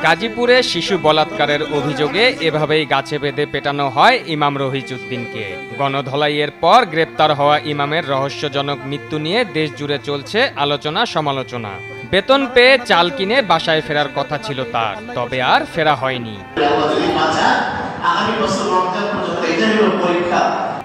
গাজীপুরে শিশু বলাৎকারের অভিযোগে এভাবেই গাছে বেঁধে পেটানো হয় ইমাম রহিজউদ্দিনকে। গণধোলাইয়ের পর গ্রেপ্তার হওয়া ইমামের রহস্যজনক মৃত্যু নিয়ে দেশ জুড়ে চলছে আলোচনা সমালোচনা। বেতন পেয়ে চাল কিনে বাসায় ফেরার কথা ছিল তার, তবে আর ফেরা হয়নি।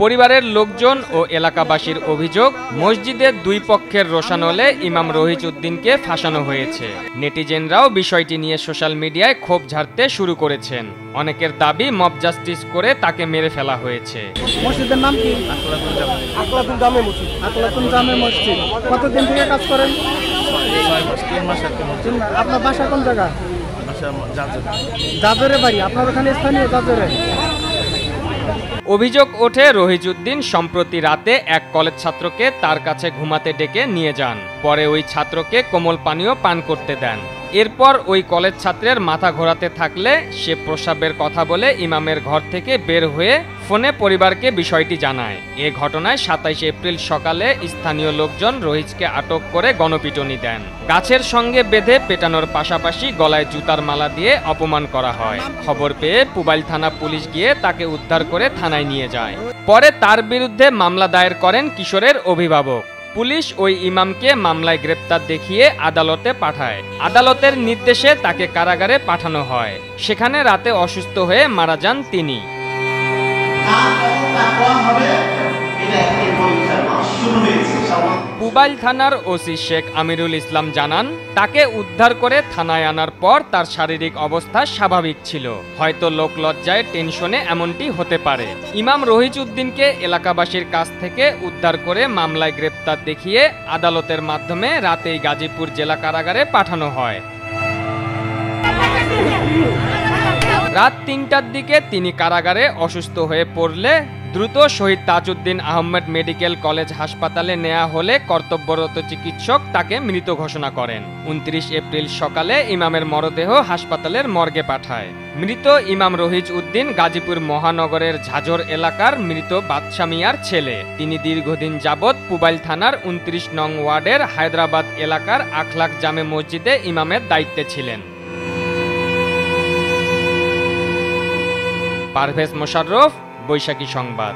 পরিবারের লোকজন ও এলাকাবাসীর অভিযোগ, মসজিদের দুই পক্ষের রোষানলে ইমাম রহিজউদ্দিনকে ফাঁসানো হয়েছে। নেটিজেনরাও বিষয়টি নিয়ে সোশ্যাল মিডিয়ায় ক্ষোভ ঝাড়তে শুরু করেছেন। অনেকের দাবি মব জাস্টিস করে তাকে মেরে ফেলা হয়েছে। মসজিদের নাম কি? আকলাতুল জামে মসজিদ। আকলাতুল জামে মসজিদ। কতদিন থেকে কাজ করেন? 3 মাস। আপনার বাসা কোন জায়গা? জাজরে বাড়ি। আপনার ওখানে স্থানীয় জাজরে। অভিযোগ ওঠে, রহিজউদ্দিন সম্প্রতি রাতে এক কলেজ ছাত্রকে তার কাছে ঘুমাতে ডেকে নিয়ে যান। পরে ওই ছাত্রকে কোমল পানীয় পান করতে দেন। এরপর ওই কলেজ ছাত্রের মাথা ঘোরাতে থাকলে সে প্রস্রাবের কথা বলে ইমামের ঘর থেকে বের হয়ে ফোনে পরিবারকে বিষয়টি জানায়। এ ঘটনায় 27 এপ্রিল সকালে স্থানীয় লোকজন রহিজকে আটক করে গণপিটুনি দেন। গাছের সঙ্গে বেঁধে পেটানোর পাশাপাশি গলায় জুতার মালা দিয়ে অপমান করা হয়। খবর পেয়ে পুবাইল থানা পুলিশ গিয়ে তাকে উদ্ধার করে থানায় নিয়ে যায়। পরে তার বিরুদ্ধে মামলা দায়ের করেন কিশোরের অভিভাবক। পুলিশ ওই ইমামকে মামলায় গ্রেপ্তার দেখিয়ে আদালতে পাঠায়। আদালতের নির্দেশে তাকে কারাগারে পাঠানো হয়। সেখানে রাতে অসুস্থ হয়ে মারা যান তিনি। পুবাইল থানার ওসি শেখ আমিরুল ইসলাম জানান, তাকে উদ্ধার করে থানায় আনার পর তার শারীরিক অবস্থা স্বাভাবিক ছিল। হয়তো লোকলজ্জায় টেনশনে এমনটি হতে পারে। ইমাম রহিজউদ্দিনকে এলাকাবাসীর কাছ থেকে উদ্ধার করে মামলায় গ্রেপ্তার দেখিয়ে আদালতের মাধ্যমে রাতেই গাজীপুর জেলা কারাগারে পাঠানো হয়। রাত ৩টার দিকে তিনি কারাগারে অসুস্থ হয়ে পড়লে দ্রুত শহীদ তাজউদ্দিন আহমেদ মেডিকেল কলেজ হাসপাতালে নেওয়া হলে কর্তব্যরত চিকিৎসক তাকে মৃত ঘোষণা করেন। 29 এপ্রিল সকালে ইমামের মরদেহ হাসপাতালের মর্গে পাঠায়। মৃত ইমাম রহিজউদ্দিন গাজীপুর মহানগরের ঝাজর এলাকার মৃত বাদশা মিয়ার ছেলে। তিনি দীর্ঘদিন যাবৎ পুবাইল থানার 29 নং ওয়ার্ডের হায়দ্রাবাদ এলাকার আখলাক জামে মসজিদে ইমামের দায়িত্বে ছিলেন। পারভেজ মোশাররফ, বৈশাখী সংবাদ।